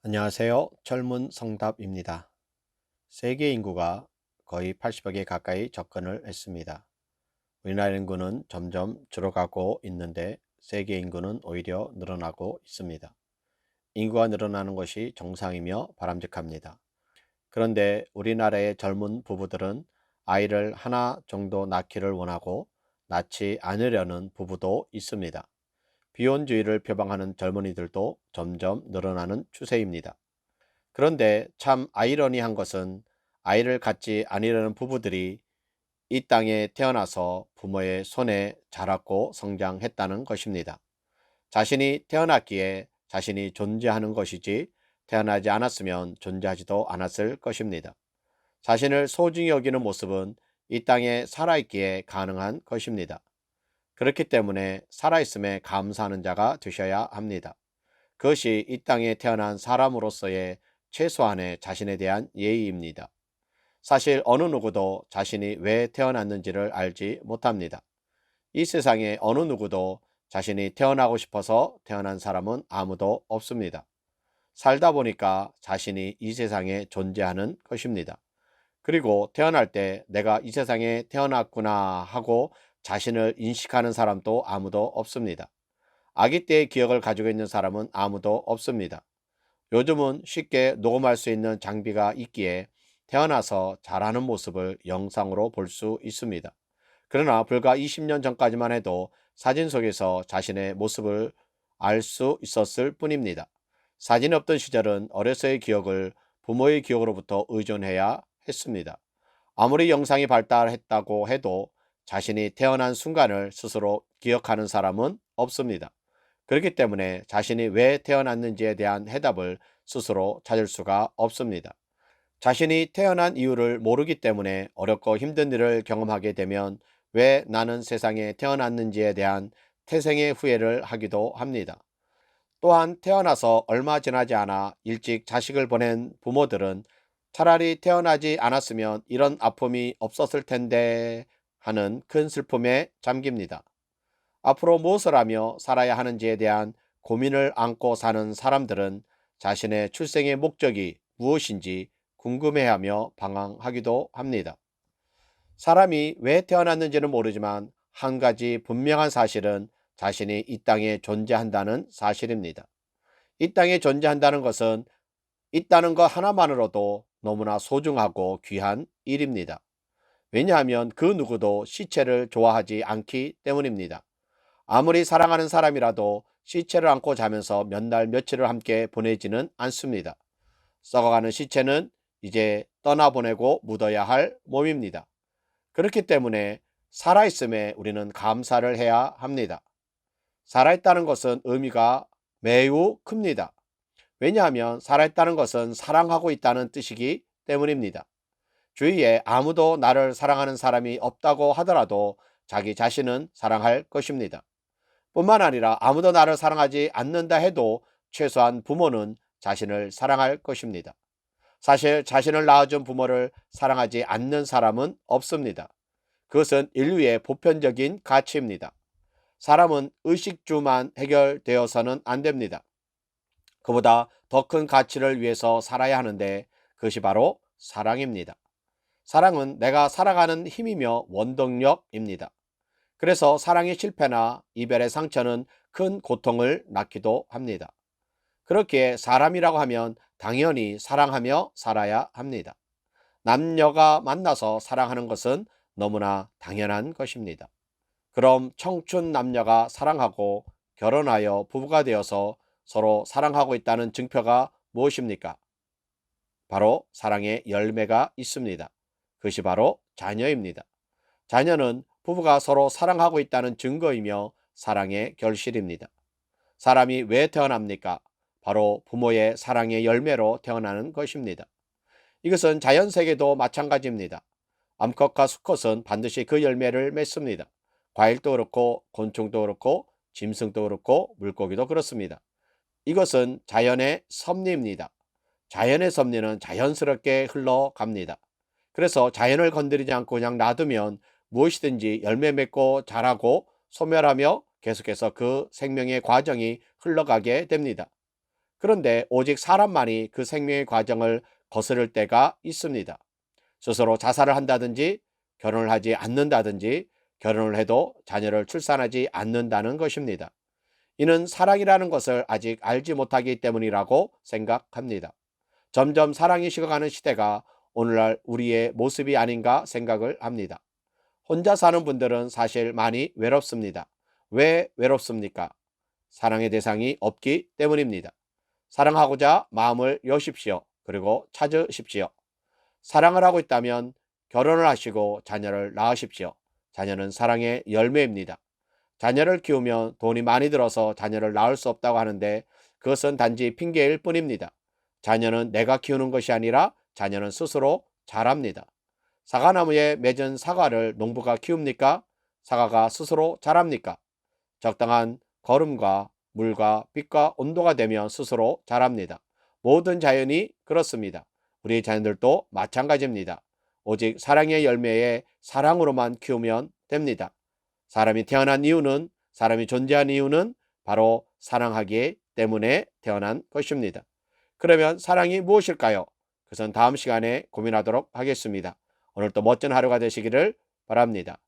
안녕하세요. 젊은 성답입니다. 세계 인구가 거의 80억에 가까이 접근을 했습니다. 우리나라 인구는 점점 줄어가고 있는데 세계 인구는 오히려 늘어나고 있습니다. 인구가 늘어나는 것이 정상이며 바람직합니다. 그런데 우리나라의 젊은 부부들은 아이를 하나 정도 낳기를 원하고 낳지 않으려는 부부도 있습니다. 비혼주의를 표방하는 젊은이들도 점점 늘어나는 추세입니다. 그런데 참 아이러니한 것은 아이를 갖지 않으려는 부부들이 이 땅에 태어나서 부모의 손에 자랐고 성장했다는 것입니다. 자신이 태어났기에 자신이 존재하는 것이지 태어나지 않았으면 존재하지도 않았을 것입니다. 자신을 소중히 여기는 모습은 이 땅에 살아있기에 가능한 것입니다. 그렇기 때문에 살아있음에 감사하는 자가 되셔야 합니다. 그것이 이 땅에 태어난 사람으로서의 최소한의 자신에 대한 예의입니다. 사실 어느 누구도 자신이 왜 태어났는지를 알지 못합니다. 이 세상에 어느 누구도 자신이 태어나고 싶어서 태어난 사람은 아무도 없습니다. 살다 보니까 자신이 이 세상에 존재하는 것입니다. 그리고 태어날 때 내가 이 세상에 태어났구나 하고 자신을 인식하는 사람도 아무도 없습니다. 아기 때의 기억을 가지고 있는 사람은 아무도 없습니다. 요즘은 쉽게 녹음할 수 있는 장비가 있기에 태어나서 자라는 모습을 영상으로 볼 수 있습니다. 그러나 불과 20년 전까지만 해도 사진 속에서 자신의 모습을 알 수 있었을 뿐입니다. 사진이 없던 시절은 어려서의 기억을 부모의 기억으로부터 의존해야 했습니다. 아무리 영상이 발달했다고 해도 자신이 태어난 순간을 스스로 기억하는 사람은 없습니다. 그렇기 때문에 자신이 왜 태어났는지에 대한 해답을 스스로 찾을 수가 없습니다. 자신이 태어난 이유를 모르기 때문에 어렵고 힘든 일을 경험하게 되면 왜 나는 세상에 태어났는지에 대한 태생의 후회를 하기도 합니다. 또한 태어나서 얼마 지나지 않아 일찍 자식을 보낸 부모들은 차라리 태어나지 않았으면 이런 아픔이 없었을 텐데 하는 큰 슬픔에 잠깁니다. 앞으로 무엇을 하며 살아야 하는지에 대한 고민을 안고 사는 사람들은 자신의 출생의 목적이 무엇인지 궁금해하며 방황하기도 합니다. 사람이 왜 태어났는지는 모르지만 한 가지 분명한 사실은 자신이 이 땅에 존재한다는 사실입니다. 이 땅에 존재한다는 것은 있다는 것 하나만으로도 너무나 소중하고 귀한 일입니다. 왜냐하면 그 누구도 시체를 좋아하지 않기 때문입니다. 아무리 사랑하는 사람이라도 시체를 안고 자면서 몇 날 며칠을 함께 보내지는 않습니다. 썩어가는 시체는 이제 떠나보내고 묻어야 할 몸입니다. 그렇기 때문에 살아있음에 우리는 감사를 해야 합니다. 살아있다는 것은 의미가 매우 큽니다. 왜냐하면 살아있다는 것은 사랑하고 있다는 뜻이기 때문입니다. 주위에 아무도 나를 사랑하는 사람이 없다고 하더라도 자기 자신은 사랑할 것입니다. 뿐만 아니라 아무도 나를 사랑하지 않는다 해도 최소한 부모는 자신을 사랑할 것입니다. 사실 자신을 낳아준 부모를 사랑하지 않는 사람은 없습니다. 그것은 인류의 보편적인 가치입니다. 사람은 의식주만 해결되어서는 안 됩니다. 그보다 더 큰 가치를 위해서 살아야 하는데 그것이 바로 사랑입니다. 사랑은 내가 살아가는 힘이며 원동력입니다. 그래서 사랑의 실패나 이별의 상처는 큰 고통을 낳기도 합니다. 그렇기에 사람이라고 하면 당연히 사랑하며 살아야 합니다. 남녀가 만나서 사랑하는 것은 너무나 당연한 것입니다. 그럼 청춘 남녀가 사랑하고 결혼하여 부부가 되어서 서로 사랑하고 있다는 증표가 무엇입니까? 바로 사랑의 열매가 있습니다. 그것이 바로 자녀입니다. 자녀는 부부가 서로 사랑하고 있다는 증거이며 사랑의 결실입니다. 사람이 왜 태어납니까? 바로 부모의 사랑의 열매로 태어나는 것입니다. 이것은 자연세계도 마찬가지입니다. 암컷과 수컷은 반드시 그 열매를 맺습니다. 과일도 그렇고 곤충도 그렇고 짐승도 그렇고 물고기도 그렇습니다. 이것은 자연의 섭리입니다. 자연의 섭리는 자연스럽게 흘러갑니다. 그래서 자연을 건드리지 않고 그냥 놔두면 무엇이든지 열매 맺고 자라고 소멸하며 계속해서 그 생명의 과정이 흘러가게 됩니다. 그런데 오직 사람만이 그 생명의 과정을 거스를 때가 있습니다. 스스로 자살을 한다든지 결혼을 하지 않는다든지 결혼을 해도 자녀를 출산하지 않는다는 것입니다. 이는 사랑이라는 것을 아직 알지 못하기 때문이라고 생각합니다. 점점 사랑이 식어가는 시대가 오늘날 우리의 모습이 아닌가 생각을 합니다. 혼자 사는 분들은 사실 많이 외롭습니다. 왜 외롭습니까? 사랑의 대상이 없기 때문입니다. 사랑하고자 마음을 여십시오. 그리고 찾으십시오. 사랑을 하고 있다면 결혼을 하시고 자녀를 낳으십시오. 자녀는 사랑의 열매입니다. 자녀를 키우면 돈이 많이 들어서 자녀를 낳을 수 없다고 하는데 그것은 단지 핑계일 뿐입니다. 자녀는 내가 키우는 것이 아니라 자녀는 스스로 자랍니다. 사과나무에 맺은 사과를 농부가 키웁니까? 사과가 스스로 자랍니까? 적당한 거름과 물과 빛과 온도가 되면 스스로 자랍니다. 모든 자연이 그렇습니다. 우리 자녀들도 마찬가지입니다. 오직 사랑의 열매에 사랑으로만 키우면 됩니다. 사람이 태어난 이유는, 사람이 존재한 이유는 바로 사랑하기 때문에 태어난 것입니다. 그러면 사랑이 무엇일까요? 그것은 다음 시간에 고민하도록 하겠습니다. 오늘도 멋진 하루가 되시기를 바랍니다.